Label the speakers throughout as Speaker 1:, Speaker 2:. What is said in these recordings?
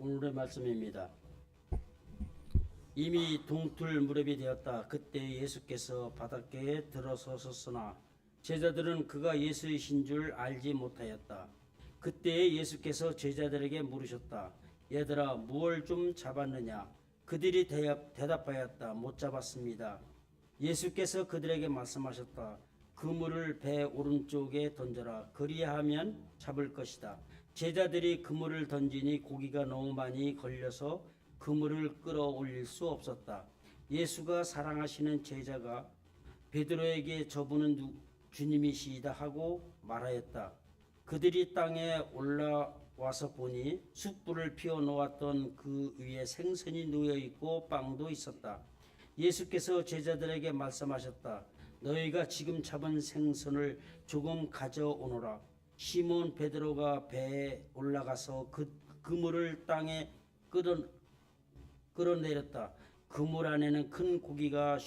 Speaker 1: 오늘의 말씀입니다. 이미 동틀 무렵이 되었다. 그때 예수께서 바닷가에 들어서셨으나 제자들은 그가 예수이신 줄 알지 못하였다. 그때 예수께서 제자들에게 물으셨다. 얘들아, 무엇을 좀 잡았느냐? 그들이 대답하였다. 못 잡았습니다. 예수께서 그들에게 말씀하셨다. 그물을 배 오른쪽에 던져라. 그리하면 잡을 것이다. 제자들이 그물을 던지니 고기가 너무 많이 걸려서 그물을 끌어올릴 수 없었다. 예수가 사랑하시는 제자가 베드로에게 저분은 주님이시이다 하고 말하였다. 그들이 땅에 올라와서 보니 숯불을 피워 놓았던 그 위에 생선이 놓여 있고 빵도 있었다. 예수께서 제자들에게 말씀하셨다. 너희가 지금 잡은 생선을 조금 가져오너라. 시몬 베드로가 배에 올라가서 그물을 땅에 끌어내렸다. 그물 안에는 큰 고기가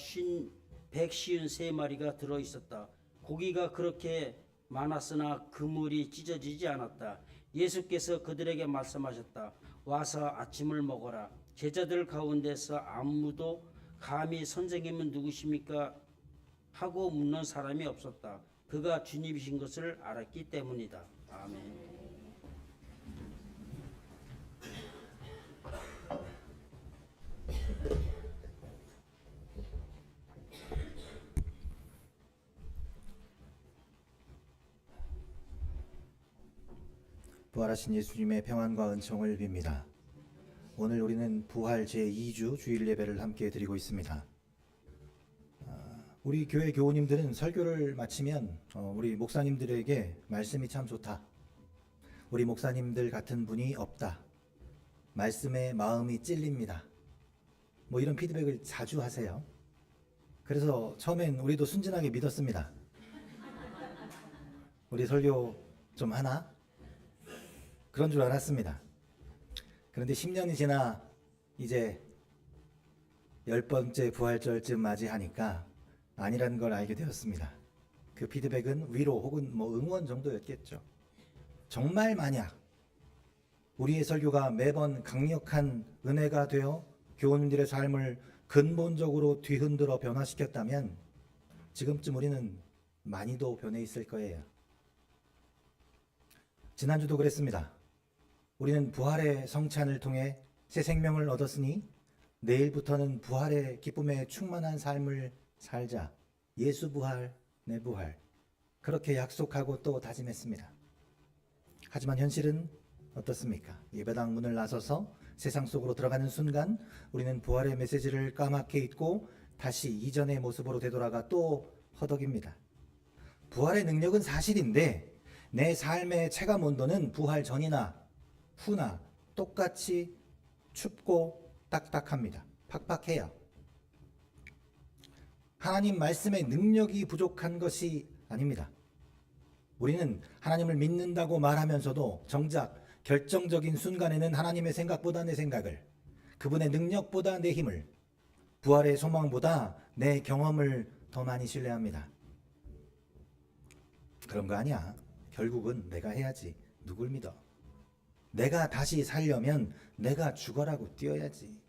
Speaker 1: 153마리가 들어있었다. 고기가 그렇게 많았으나 그물이 찢어지지 않았다. 예수께서 그들에게 말씀하셨다. 와서 아침을 먹어라. 제자들 가운데서 아무도 감히 선생님은 누구십니까? 하고 묻는 사람이 없었다. 그가 주님이신 것을 알았기 때문이다. 아멘.
Speaker 2: 부활하신 예수님의 평안과 은총을 빕니다. 오늘 우리는 부활 제2주 주일 예배를 함께 드리고 있습니다. 우리 교회 교우님들은 설교를 마치면 우리 목사님들에게 말씀이 참 좋다. 우리 목사님들 같은 분이 없다. 말씀에 마음이 찔립니다. 뭐 이런 피드백을 자주 하세요. 그래서 처음엔 우리도 순진하게 믿었습니다. 우리 설교 좀 하나? 그런 줄 알았습니다. 그런데 10년이 지나 이제 10번째 부활절쯤 맞이하니까 아니라는 걸 알게 되었습니다. 그 피드백은 위로 혹은 응원 정도였겠죠. 정말 만약 우리의 설교가 매번 강력한 은혜가 되어 교우님들의 삶을 근본적으로 뒤흔들어 변화시켰다면 지금쯤 우리는 많이도 변해 있을 거예요. 지난주도 그랬습니다. 우리는 부활의 성찬을 통해 새 생명을 얻었으니 내일부터는 부활의 기쁨에 충만한 삶을 살자. 예수 부활, 내 부활. 그렇게 약속하고 또 다짐했습니다. 하지만 현실은 어떻습니까? 예배당 문을 나서서 세상 속으로 들어가는 순간 우리는 부활의 메시지를 까맣게 잊고 다시 이전의 모습으로 되돌아가 또 허덕입니다. 부활의 능력은 사실인데 내 삶의 체감 온도는 부활 전이나 후나 똑같이 춥고 딱딱합니다. 팍팍해요. 하나님 말씀의 능력이 부족한 것이 아닙니다. 우리는 하나님을 믿는다고 말하면서도 정작 결정적인 순간에는 하나님의 생각보다 내 생각을, 그분의 능력보다 내 힘을, 부활의 소망보다 내 경험을 더 많이 신뢰합니다. 그런 거 아니야. 결국은 내가 해야지. 누굴 믿어? 내가 다시 살려면 내가 죽어라고 뛰어야지.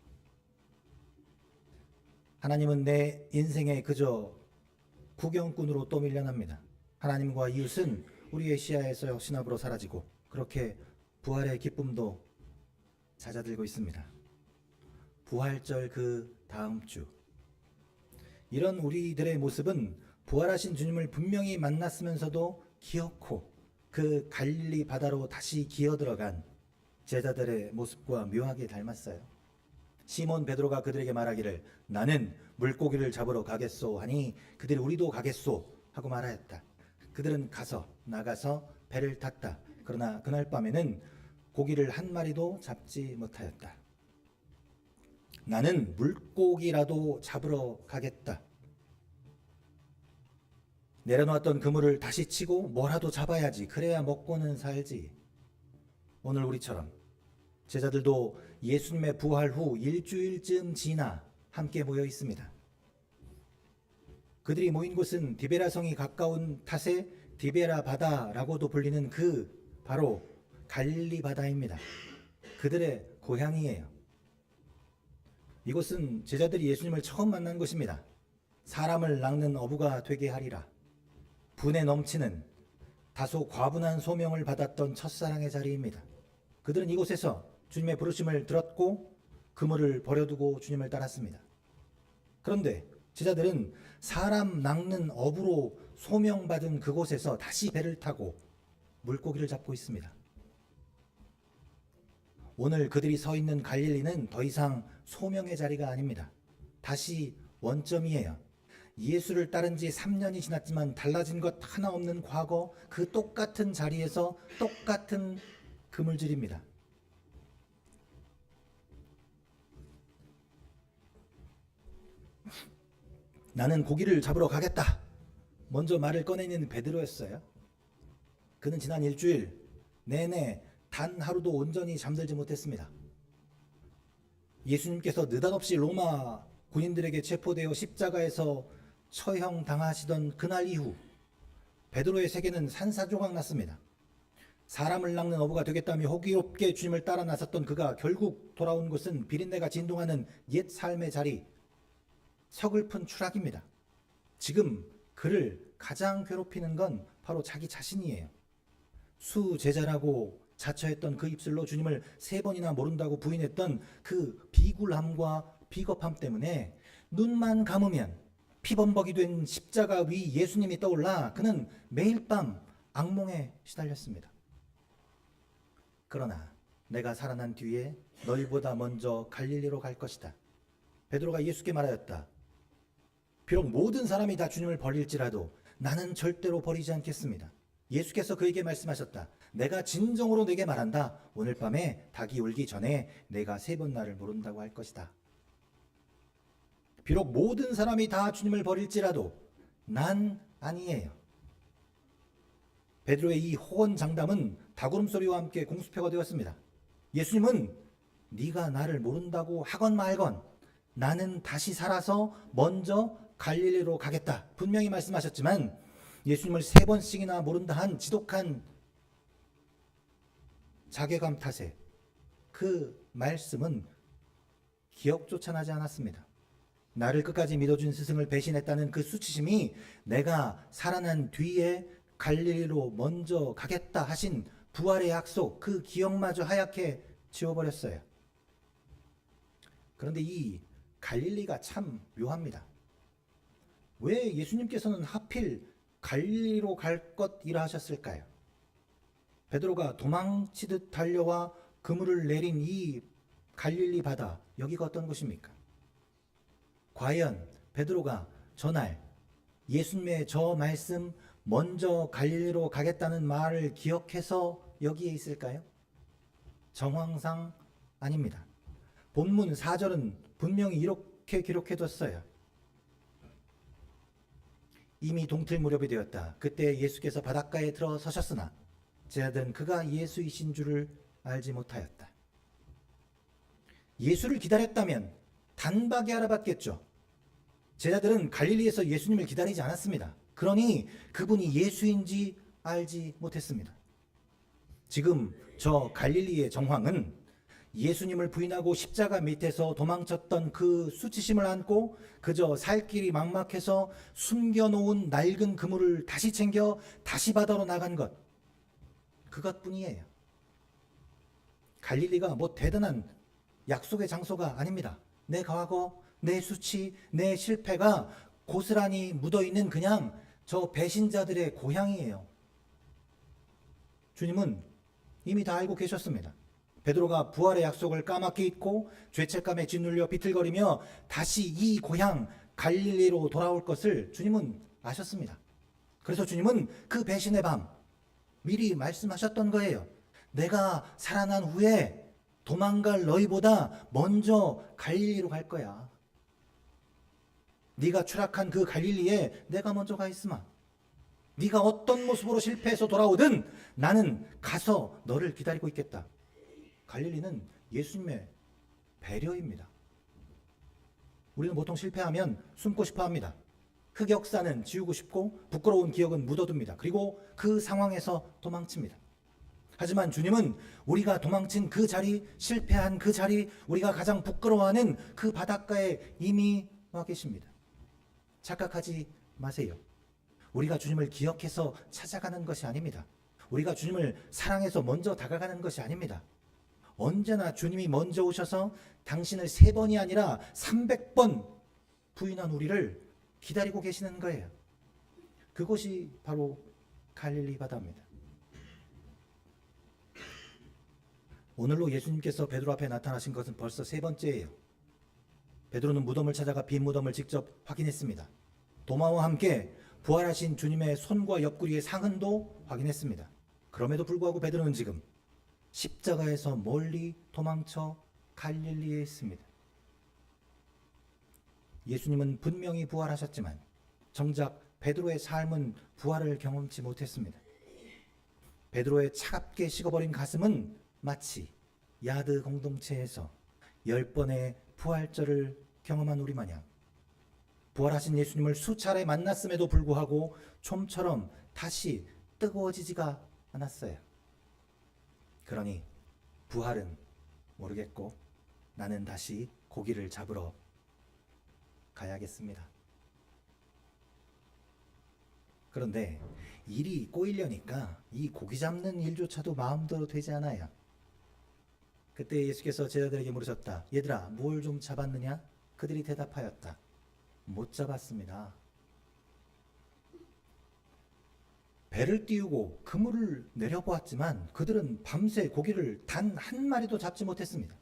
Speaker 2: 하나님은 내 인생에 그저 구경꾼으로 또 밀려납니다. 하나님과 이웃은 우리의 시야에서 역시나 불어 사라지고 그렇게 부활의 기쁨도 잦아들고 있습니다. 부활절 그 다음 주 이런 우리들의 모습은 부활하신 주님을 분명히 만났으면서도 기어코 그 갈릴리 바다로 다시 기어들어간 제자들의 모습과 묘하게 닮았어요. 시몬 베드로가 그들에게 말하기를 나는 물고기를 잡으러 가겠소 하니 그들이 우리도 가겠소 하고 말하였다. 그들은 나가서 배를 탔다. 그러나 그날 밤에는 고기를 한 마리도 잡지 못하였다. 나는 물고기라도 잡으러 가겠다. 내려놓았던 그물을 다시 치고 뭐라도 잡아야지. 그래야 먹고는 살지. 오늘 우리처럼 제자들도 예수님의 부활 후 일주일쯤 지나 함께 모여 있습니다. 그들이 모인 곳은 디베라 성이 가까운 탓에 디베라 바다라고도 불리는 그 바로 갈릴리 바다입니다. 그들의 고향이에요. 이곳은 제자들이 예수님을 처음 만난 곳입니다. 사람을 낚는 어부가 되게 하리라. 분에 넘치는 다소 과분한 소명을 받았던 첫사랑의 자리입니다. 그들은 이곳에서 주님의 부르심을 들었고 그물을 버려두고 주님을 따랐습니다. 그런데 제자들은 사람 낚는 어부로 소명받은 그곳에서 다시 배를 타고 물고기를 잡고 있습니다. 오늘 그들이 서 있는 갈릴리는 더 이상 소명의 자리가 아닙니다. 다시 원점이에요. 예수를 따른 지 3년이 지났지만 달라진 것 하나 없는 과거, 그 똑같은 자리에서 똑같은 그물질입니다. 나는 고기를 잡으러 가겠다. 먼저 말을 꺼내는 베드로였어요. 그는 지난 일주일 내내 단 하루도 온전히 잠들지 못했습니다. 예수님께서 느닷없이 로마 군인들에게 체포되어 십자가에서 처형당하시던 그날 이후 베드로의 세계는 산사조각 났습니다. 사람을 낚는 어부가 되겠다며 호기롭게 주님을 따라 나섰던 그가 결국 돌아온 곳은 비린내가 진동하는 옛 삶의 자리, 서글픈 추락입니다. 지금 그를 가장 괴롭히는 건 바로 자기 자신이에요. 수제자라고 자처했던 그 입술로 주님을 3번이나 모른다고 부인했던 그 비굴함과 비겁함 때문에 눈만 감으면 피범벅이 된 십자가 위 예수님이 떠올라 그는 매일 밤 악몽에 시달렸습니다. 그러나 내가 살아난 뒤에 너희보다 먼저 갈릴리로 갈 것이다. 베드로가 예수께 말하였다. 비록 모든 사람이 다 주님을 버릴지라도 나는 절대로 버리지 않겠습니다. 예수께서 그에게 말씀하셨다. 내가 진정으로 내게 말한다. 오늘 밤에 닭이 울기 전에 내가 3번 나를 모른다고 할 것이다. 비록 모든 사람이 다 주님을 버릴지라도 난 아니에요. 베드로의 이 호언장담은 닭울음소리와 함께 공수표가 되었습니다. 예수님은 네가 나를 모른다고 하건 말건 나는 다시 살아서 먼저 갈릴리로 가겠다. 분명히 말씀하셨지만 예수님을 3번씩이나 모른다 한 지독한 자괴감 탓에 그 말씀은 기억조차 나지 않았습니다. 나를 끝까지 믿어준 스승을 배신했다는 그 수치심이 내가 살아난 뒤에 갈릴리로 먼저 가겠다 하신 부활의 약속, 그 기억마저 하얗게 지워버렸어요. 그런데 이 갈릴리가 참 묘합니다. 왜 예수님께서는 하필 갈릴리로 갈 것이라 하셨을까요? 베드로가 도망치듯 달려와 그물을 내린 이 갈릴리 바다, 여기가 어떤 곳입니까? 과연 베드로가 전날 예수님의 저 말씀 먼저 갈릴리로 가겠다는 말을 기억해서 여기에 있을까요? 정황상 아닙니다. 본문 4절은 분명히 이렇게 기록해뒀어요. 이미 동틀 무렵이 되었다. 그때 예수께서 바닷가에 들어서셨으나 제자들은 그가 예수이신 줄을 알지 못하였다. 예수를 기다렸다면 단박에 알아봤겠죠. 제자들은 갈릴리에서 예수님을 기다리지 않았습니다. 그러니 그분이 예수인지 알지 못했습니다. 지금 저 갈릴리의 정황은 예수님을 부인하고 십자가 밑에서 도망쳤던 그 수치심을 안고 그저 살 길이 막막해서 숨겨놓은 낡은 그물을 다시 챙겨 다시 바다로 나간 것, 그것뿐이에요. 갈릴리가 뭐 대단한 약속의 장소가 아닙니다. 내 과거, 내 수치, 내 실패가 고스란히 묻어있는 그냥 저 배신자들의 고향이에요. 주님은 이미 다 알고 계셨습니다. 베드로가 부활의 약속을 까맣게 잊고 죄책감에 짓눌려 비틀거리며 다시 이 고향 갈릴리로 돌아올 것을 주님은 아셨습니다. 그래서 주님은 그 배신의 밤 미리 말씀하셨던 거예요. 내가 살아난 후에 도망갈 너희보다 먼저 갈릴리로 갈 거야. 네가 추락한 그 갈릴리에 내가 먼저 가 있으마. 네가 어떤 모습으로 실패해서 돌아오든 나는 가서 너를 기다리고 있겠다. 갈릴리는 예수님의 배려입니다. 우리는 보통 실패하면 숨고 싶어 합니다. 흑역사는 지우고 싶고 부끄러운 기억은 묻어둡니다. 그리고 그 상황에서 도망칩니다. 하지만 주님은 우리가 도망친 그 자리, 실패한 그 자리, 우리가 가장 부끄러워하는 그 바닷가에 이미 와 계십니다. 착각하지 마세요. 우리가 주님을 기억해서 찾아가는 것이 아닙니다. 우리가 주님을 사랑해서 먼저 다가가는 것이 아닙니다. 언제나 주님이 먼저 오셔서 당신을 3번이 아니라 300번 부인한 우리를 기다리고 계시는 거예요. 그것이 바로 갈릴리 바다입니다. 오늘로 예수님께서 베드로 앞에 나타나신 것은 벌써 3번째예요. 베드로는 무덤을 찾아가 빈 무덤을 직접 확인했습니다. 도마와 함께 부활하신 주님의 손과 옆구리의 상흔도 확인했습니다. 그럼에도 불구하고 베드로는 지금 십자가에서 멀리 도망쳐 갈릴리에 있습니다. 예수님은 분명히 부활하셨지만 정작 베드로의 삶은 부활을 경험치 못했습니다. 베드로의 차갑게 식어버린 가슴은 마치 야드 공동체에서 10번의 부활절을 경험한 우리 마냥 부활하신 예수님을 수차례 만났음에도 불구하고 좀처럼 다시 뜨거워지지가 않았어요. 그러니 부활은 모르겠고 나는 다시 고기를 잡으러 가야겠습니다. 그런데 일이 꼬이려니까 이 고기 잡는 일조차도 마음대로 되지 않아요. 그때 예수께서 제자들에게 물으셨다. 얘들아, 뭘 좀 잡았느냐? 그들이 대답하였다. 못 잡았습니다. 배를 띄우고 그물을 내려보았지만 그들은 밤새 고기를 단 한 마리도 잡지 못했습니다.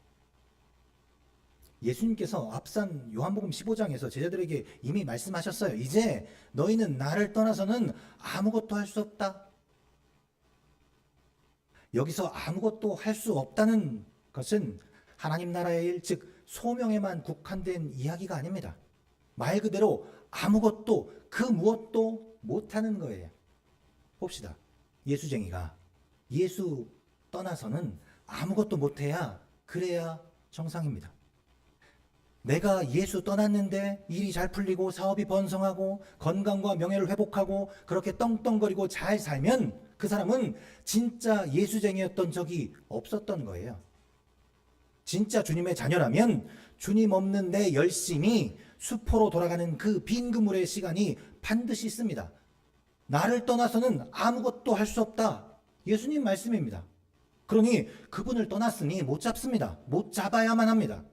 Speaker 2: 예수님께서 앞선 요한복음 15장에서 제자들에게 이미 말씀하셨어요. 이제 너희는 나를 떠나서는 아무것도 할 수 없다. 여기서 아무것도 할 수 없다는 것은 하나님 나라의 일, 즉 소명에만 국한된 이야기가 아닙니다. 말 그대로 아무것도 그 무엇도 못하는 거예요. 봅시다. 예수쟁이가 예수 떠나서는 아무것도 못해야 그래야 정상입니다. 내가 예수 떠났는데 일이 잘 풀리고 사업이 번성하고 건강과 명예를 회복하고 그렇게 떵떵거리고 잘 살면 그 사람은 진짜 예수쟁이였던 적이 없었던 거예요. 진짜 주님의 자녀라면 주님 없는 내 열심이 수포로 돌아가는 그 빈 그물의 시간이 반드시 있습니다. 나를 떠나서는 아무것도 할 수 없다. 예수님 말씀입니다. 그러니 그분을 떠났으니 못 잡습니다. 못 잡아야만 합니다.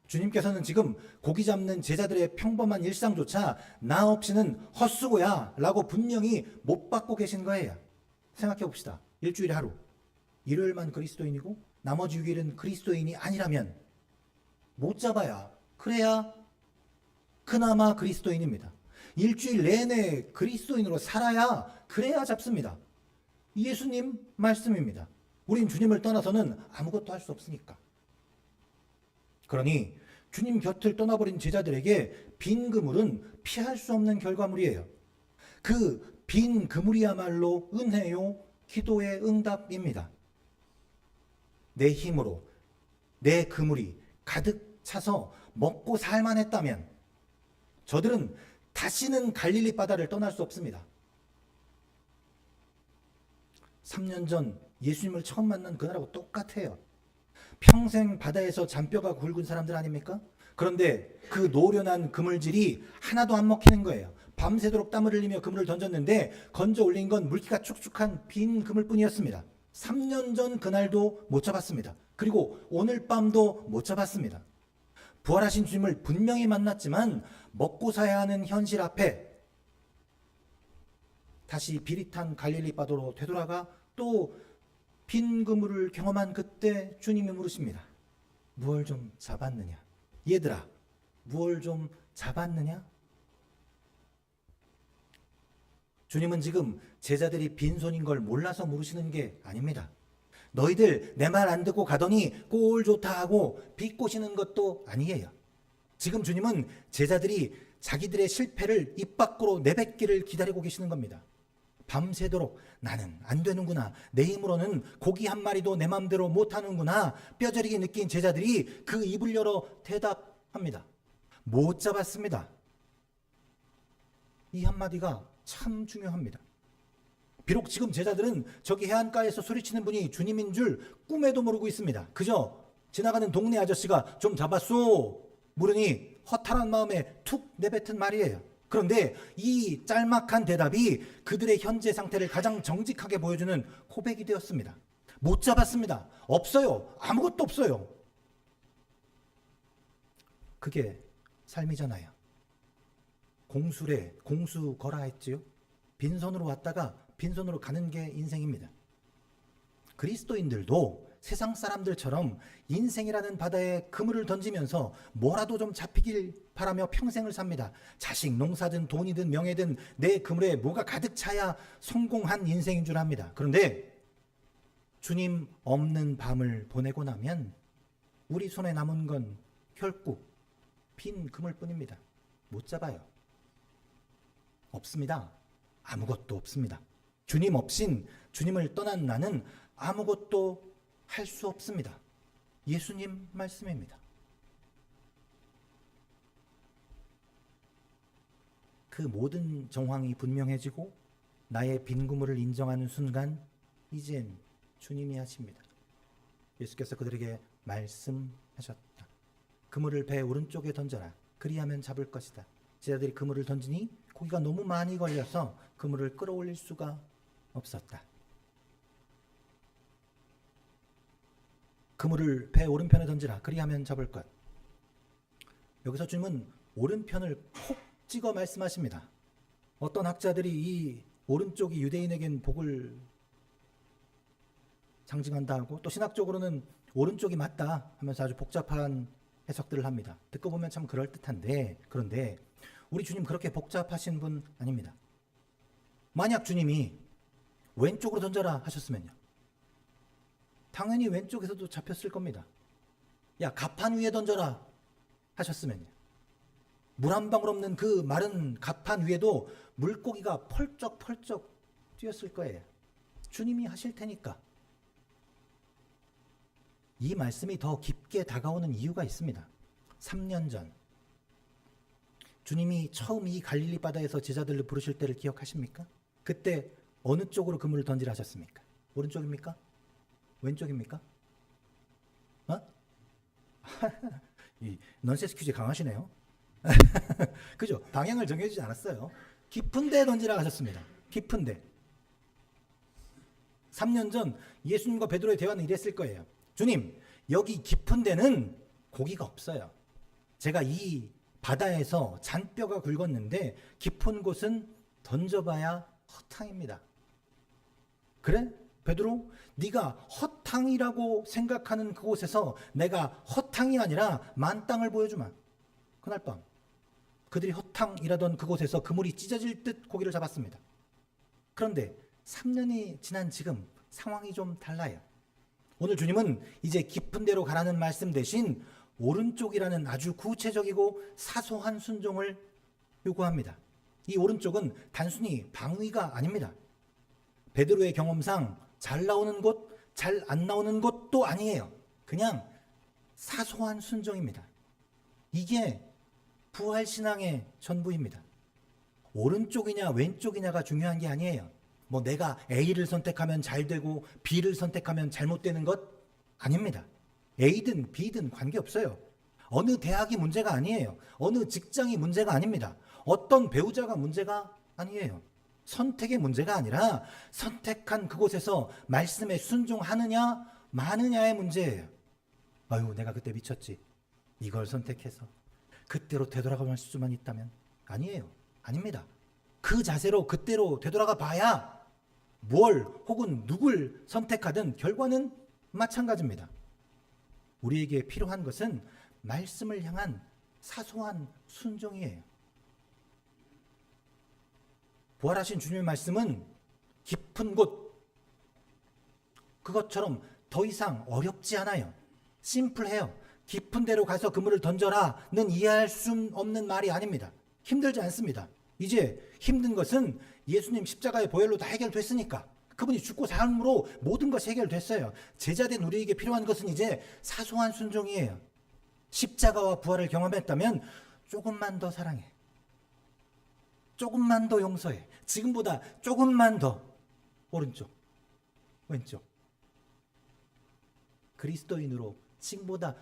Speaker 2: 주님께서는 지금 고기 잡는 제자들의 평범한 일상조차 나 없이는 헛수고야 라고 분명히 못 받고 계신 거예요. 생각해 봅시다. 일주일에 하루 일요일만 그리스도인이고 나머지 6일은 그리스도인이 아니라면 못 잡아야 그래야 그나마 그리스도인입니다. 일주일 내내 그리스도인으로 살아야 그래야 잡습니다. 예수님 말씀입니다. 우린 주님을 떠나서는 아무것도 할 수 없으니까. 그러니 주님 곁을 떠나버린 제자들에게 빈 그물은 피할 수 없는 결과물이에요. 그 빈 그물이야말로 은혜요 기도의 응답입니다. 내 힘으로 내 그물이 가득 차서 먹고 살만 했다면 저들은 다시는 갈릴리 바다를 떠날 수 없습니다. 3년 전 예수님을 처음 만난 그날하고 똑같아요. 평생 바다에서 잔뼈가 굵은 사람들 아닙니까? 그런데 그 노련한 그물질이 하나도 안 먹히는 거예요. 밤새도록 땀을 흘리며 그물을 던졌는데 건져 올린 건 물기가 축축한 빈 그물뿐이었습니다. 3년 전 그날도 못 잡았습니다. 그리고 오늘 밤도 못 잡았습니다. 부활하신 주님을 분명히 만났지만 먹고 사야 하는 현실 앞에 다시 비릿한 갈릴리 바다로 되돌아가 또 빈 그물을 경험한 그때 주님이 물으십니다. 무얼 좀 잡았느냐? 얘들아, 무얼 좀 잡았느냐? 주님은 지금 제자들이 빈손인 걸 몰라서 물으시는 게 아닙니다. 너희들 내 말 안 듣고 가더니 꼴 좋다 하고 비꼬시는 것도 아니에요. 지금 주님은 제자들이 자기들의 실패를 입 밖으로 내뱉기를 기다리고 계시는 겁니다. 밤새도록 나는 안 되는구나. 내 힘으로는 고기 한 마리도 내 맘대로 못하는구나. 뼈저리게 느낀 제자들이 그 입을 열어 대답합니다. 못 잡았습니다. 이 한마디가 참 중요합니다. 비록 지금 제자들은 저기 해안가에서 소리치는 분이 주님인 줄 꿈에도 모르고 있습니다. 그저 지나가는 동네 아저씨가 좀 잡았소 물으니 허탈한 마음에 툭 내뱉은 말이에요. 그런데 이 짤막한 대답이 그들의 현재 상태를 가장 정직하게 보여주는 고백이 되었습니다. 못 잡았습니다. 없어요. 아무것도 없어요. 그게 삶이잖아요. 공수래 공수 거라 했지요. 빈손으로 왔다가 빈손으로 가는 게 인생입니다. 그리스도인들도 세상 사람들처럼 인생이라는 바다에 그물을 던지면서 뭐라도 좀 잡히길 바라며 평생을 삽니다. 자식, 농사든 돈이든 명예든 내 그물에 뭐가 가득 차야 성공한 인생인 줄 압니다. 그런데 주님 없는 밤을 보내고 나면 우리 손에 남은 건 결국 빈 그물뿐입니다. 못 잡아요. 없습니다. 아무것도 없습니다. 주님 없인 주님을 떠난 나는 아무것도 할 수 없습니다. 예수님 말씀입니다. 그 모든 정황이 분명해지고 나의 빈 그물을 인정하는 순간 이젠 주님이 하십니다. 예수께서 그들에게 말씀하셨다. 그물을 배 오른쪽에 던져라. 그리하면 잡을 것이다. 제자들이 그물을 던지니 고기가 너무 많이 걸려서 그물을 끌어올릴 수가 없었다. 그물을 배 오른편에 던지라. 그리하면 잡을 것. 여기서 주님은 오른편을 콕 찍어 말씀하십니다. 어떤 학자들이 이 오른쪽이 유대인에겐 복을 상징한다 하고 또 신학적으로는 오른쪽이 맞다 하면서 아주 복잡한 해석들을 합니다. 듣고 보면 참 그럴듯한데 그런데 우리 주님 그렇게 복잡하신 분 아닙니다. 만약 주님이 왼쪽으로 던져라 하셨으면요. 당연히 왼쪽에서도 잡혔을 겁니다. 야, 갑판 위에 던져라 하셨으면요. 물 한 방울 없는 그 마른 갑판 위에도 물고기가 펄쩍펄쩍 뛰었을 거예요. 주님이 하실 테니까. 이 말씀이 더 깊게 다가오는 이유가 있습니다. 3년 전 주님이 처음 이 갈릴리 바다에서 제자들을 부르실 때를 기억하십니까? 그때 어느 쪽으로 그물을 던지라 하셨습니까? 오른쪽입니까? 왼쪽입니까? 이 넌센스 퀴즈 강하시네요. 그죠? 방향을 정해주지 않았어요. 깊은 데 던지라 하셨습니다. 깊은 데. 3년 전 예수님과 베드로의 대화는 이랬을 거예요. 주님, 여기 깊은 데는 고기가 없어요. 제가 이 바다에서 잔뼈가 굵었는데 깊은 곳은 던져봐야 허탕입니다. 그래? 베드로, 네가 허탕이라고 생각하는 그곳에서 내가 허탕이 아니라 만땅을 보여주마. 그날 밤 그들이 허탕이라던 그곳에서 그물이 찢어질 듯 고기를 잡았습니다. 그런데 3년이 지난 지금 상황이 좀 달라요. 오늘 주님은 이제 깊은 데로 가라는 말씀 대신 오른쪽이라는 아주 구체적이고 사소한 순종을 요구합니다. 이 오른쪽은 단순히 방위가 아닙니다. 베드로의 경험상 잘 나오는 곳, 잘 안 나오는 곳도 아니에요. 그냥 사소한 순종입니다. 이게 부활신앙의 전부입니다. 오른쪽이냐 왼쪽이냐가 중요한 게 아니에요. 뭐 내가 A를 선택하면 잘 되고 B를 선택하면 잘못되는 것 아닙니다. A든 B든 관계없어요. 어느 대학이 문제가 아니에요. 어느 직장이 문제가 아닙니다. 어떤 배우자가 문제가 아니에요. 선택의 문제가 아니라 선택한 그곳에서 말씀에 순종하느냐 마느냐의 문제예요. 아유, 내가 그때 미쳤지. 이걸 선택해서 그때로 되돌아갈 수만 있다면. 아니에요. 아닙니다. 그 자세로 그때로 되돌아가 봐야 뭘 혹은 누굴 선택하든 결과는 마찬가지입니다. 우리에게 필요한 것은 말씀을 향한 사소한 순종이에요. 부활하신 주님의 말씀은 깊은 곳, 그것처럼 더 이상 어렵지 않아요. 심플해요. 깊은 데로 가서 그물을 던져라는 이해할 수 없는 말이 아닙니다. 힘들지 않습니다. 이제 힘든 것은 예수님 십자가의 보혈로 다 해결됐으니까, 그분이 죽고 삶으로 모든 것이 해결됐어요. 제자된 우리에게 필요한 것은 이제 사소한 순종이에요. 십자가와 부활을 경험했다면 조금만 더 사랑해, 조금만 더 용서해, 지금보다 조금만 더, 오른쪽, 왼쪽. 그리스도인으로 지금보다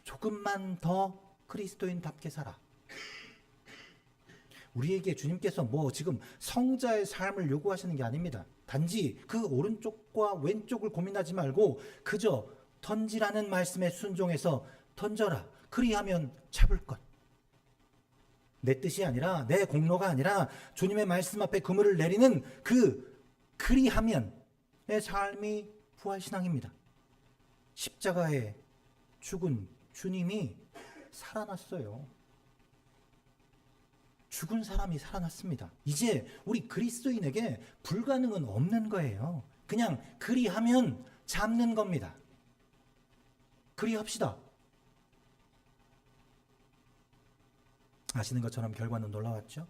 Speaker 2: 조금만 더 그리스도인답게 살아. 우리에게 주님께서 뭐 지금 성자의 삶을 요구하시는 게 아닙니다. 단지 그 오른쪽과 왼쪽을 고민하지 말고 그저 던지라는 말씀에 순종해서 던져라. 그리하면 잡을 것. 내 뜻이 아니라, 내 공로가 아니라 주님의 말씀 앞에 그물을 내리는 그 그리하면의 삶이 부활신앙입니다. 십자가에 죽은 주님이 살아났어요. 죽은 사람이 살아났습니다. 이제 우리 그리스도인에게 불가능은 없는 거예요. 그냥 그리하면 잡는 겁니다. 그리합시다. 아시는 것처럼 결과는 놀라웠죠?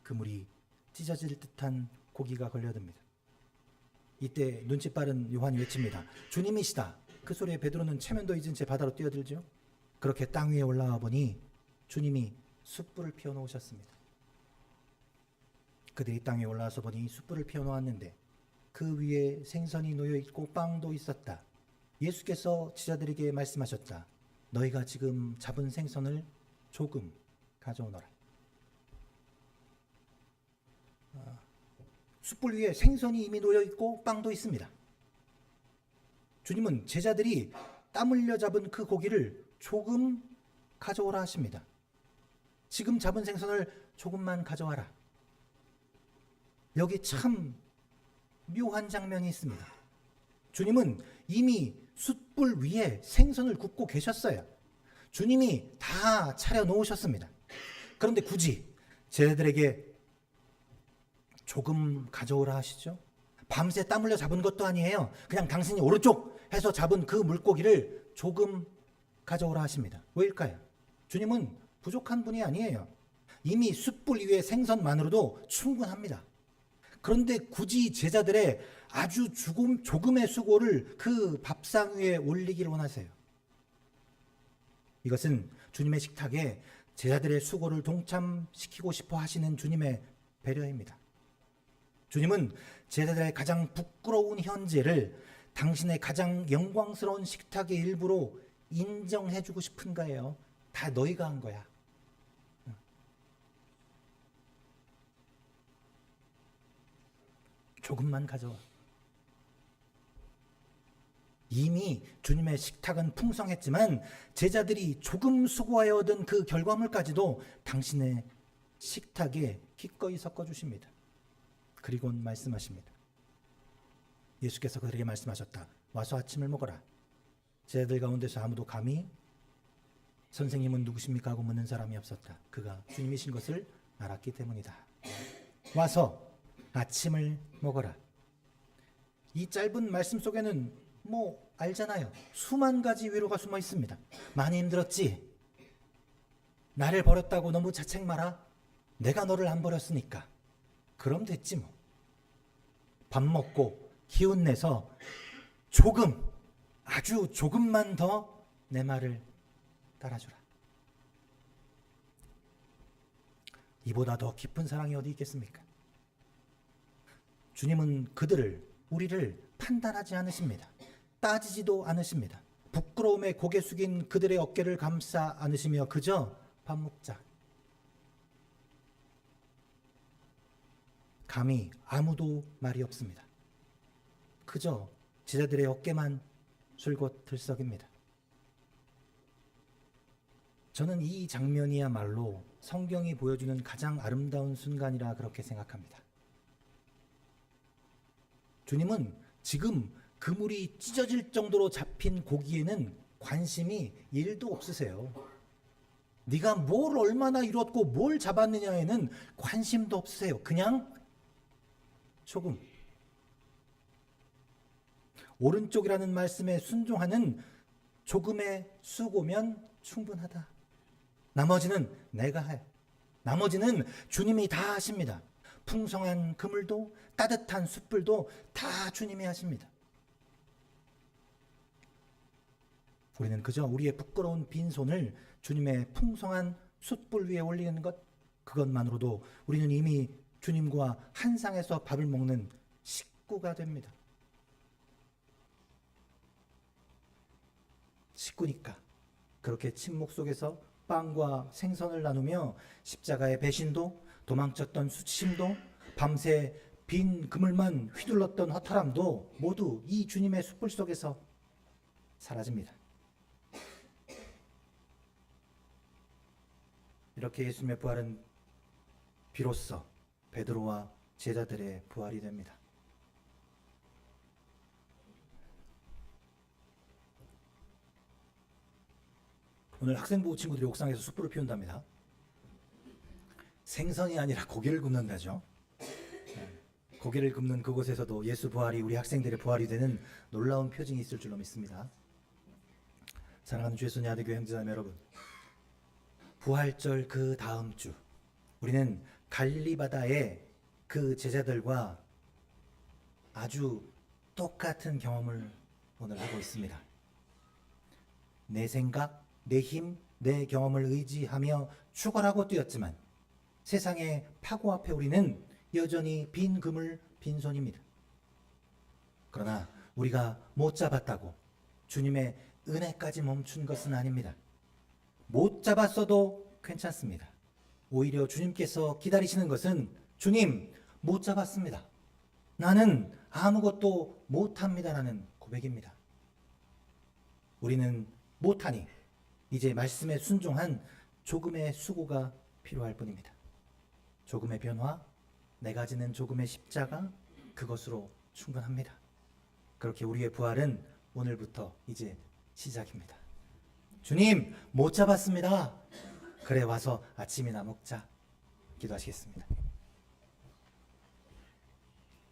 Speaker 2: 그물이 찢어질 듯한 고기가 걸려듭니다. 이때 눈치 빠른 요한이 외칩니다. 주님이시다. 그 소리에 베드로는 체면도 잊은 채 바다로 뛰어들죠. 그렇게 땅 위에 올라와 보니 주님이 숯불을 피워놓으셨습니다. 그들이 땅에 올라와서 보니 숯불을 피워놓았는데 그 위에 생선이 놓여있고 빵도 있었다. 예수께서 제자들에게 말씀하셨다. 너희가 지금 잡은 생선을 조금 가져오너라. 숯불 위에 생선이 이미 놓여있고 빵도 있습니다. 주님은 제자들이 땀 흘려 잡은 그 고기를 조금 가져오라 하십니다. 지금 잡은 생선을 조금만 가져와라. 여기 참 묘한 장면이 있습니다. 주님은 이미 숯불 위에 생선을 굽고 계셨어요. 주님이 다 차려 놓으셨습니다. 그런데 굳이 제자들에게 조금 가져오라 하시죠? 밤새 땀 흘려 잡은 것도 아니에요. 그냥 당신이 오른쪽 해서 잡은 그 물고기를 조금 가져오라 하십니다. 왜일까요? 주님은 부족한 분이 아니에요. 이미 숯불 위의 생선만으로도 충분합니다. 그런데 굳이 제자들의 아주 조금의 수고를 그 밥상 위에 올리기를 원하세요. 이것은 주님의 식탁에 제자들의 수고를 동참시키고 싶어 하시는 주님의 배려입니다. 주님은 제자들의 가장 부끄러운 현재를 당신의 가장 영광스러운 식탁의 일부로 인정해주고 싶은 거예요. 다 너희가 한 거야. 조금만 가져와. 이미 주님의 식탁은 풍성했지만 제자들이 조금 수고하여 얻은 그 결과물까지도 당신의 식탁에 기꺼이 섞어주십니다. 그리고는 말씀하십니다. 예수께서 그들에게 말씀하셨다. 와서 아침을 먹어라. 제자들 가운데서 아무도 감히 선생님은 누구십니까? 하고 묻는 사람이 없었다. 그가 주님이신 것을 알았기 때문이다. 와서 아침을 먹어라. 이 짧은 말씀 속에는 뭐 알잖아요. 수만 가지 위로가 숨어 있습니다. 많이 힘들었지? 나를 버렸다고 너무 자책 마라. 내가 너를 안 버렸으니까. 그럼 됐지 뭐. 밥 먹고 기운 내서 조금, 아주 조금만 더 내 말을 따라주라. 이보다 더 깊은 사랑이 어디 있겠습니까? 주님은 우리를 판단하지 않으십니다. 따지지도 않으십니다. 부끄러움에 고개 숙인 그들의 어깨를 감싸 안으시며 그저 밥 먹자. 감히 아무도 말이 없습니다. 그저 제자들의 어깨만 줄곧 들썩입니다. 저는 이 장면이야말로 성경이 보여주는 가장 아름다운 순간이라 그렇게 생각합니다. 주님은 지금 그물이 찢어질 정도로 잡힌 고기에는 관심이 1도 없으세요. 네가 뭘 얼마나 이뤘고 뭘 잡았느냐에는 관심도 없으세요. 그냥 조금. 오른쪽이라는 말씀에 순종하는 조금의 수고면 충분하다. 나머지는 내가 해. 나머지는 주님이 다 하십니다. 풍성한 그물도 따뜻한 숯불도 다 주님이 하십니다. 우리는 그저 우리의 부끄러운 빈손을 주님의 풍성한 숯불 위에 올리는 것, 그것만으로도 우리는 이미 주님과 한 상에서 밥을 먹는 식구가 됩니다. 식구니까 그렇게 침묵 속에서 빵과 생선을 나누며 십자가의 배신도, 도망쳤던 수치심도, 밤새 빈 그물만 휘둘렀던 허탈함도 모두 이 주님의 숯불 속에서 사라집니다. 이렇게 예수님의 부활은 비로소 베드로와 제자들의 부활이 됩니다. 오늘 학생부 친구들이 옥상에서 숯불을 피운답니다. 생선이 아니라 고기를 굽는다죠. 고기를 굽는 그곳에서도 예수 부활이 우리 학생들의 부활이 되는 놀라운 표징이 있을 줄로 믿습니다. 사랑하는 주의 손이 아들 교회 형제자매 여러분, 부활절 그 다음 주 우리는 갈리바다의 그 제자들과 아주 똑같은 경험을 오늘 하고 있습니다. 내 생각, 내 힘, 내 경험을 의지하며 추월하고 뛰었지만 세상의 파고 앞에 우리는 여전히 빈 그물 빈손입니다. 그러나 우리가 못 잡았다고 주님의 은혜까지 멈춘 것은 아닙니다. 못 잡았어도 괜찮습니다. 오히려 주님께서 기다리시는 것은 주님 못 잡았습니다. 나는 아무것도 못합니다라는 고백입니다. 우리는 못하니 이제 말씀에 순종한 조금의 수고가 필요할 뿐입니다. 조금의 변화, 내가 지는 조금의 십자가, 그것으로 충분합니다. 그렇게 우리의 부활은 오늘부터 이제 시작입니다. 주님 못 잡았습니다. 그래 와서 아침이나 먹자. 기도하시겠습니다.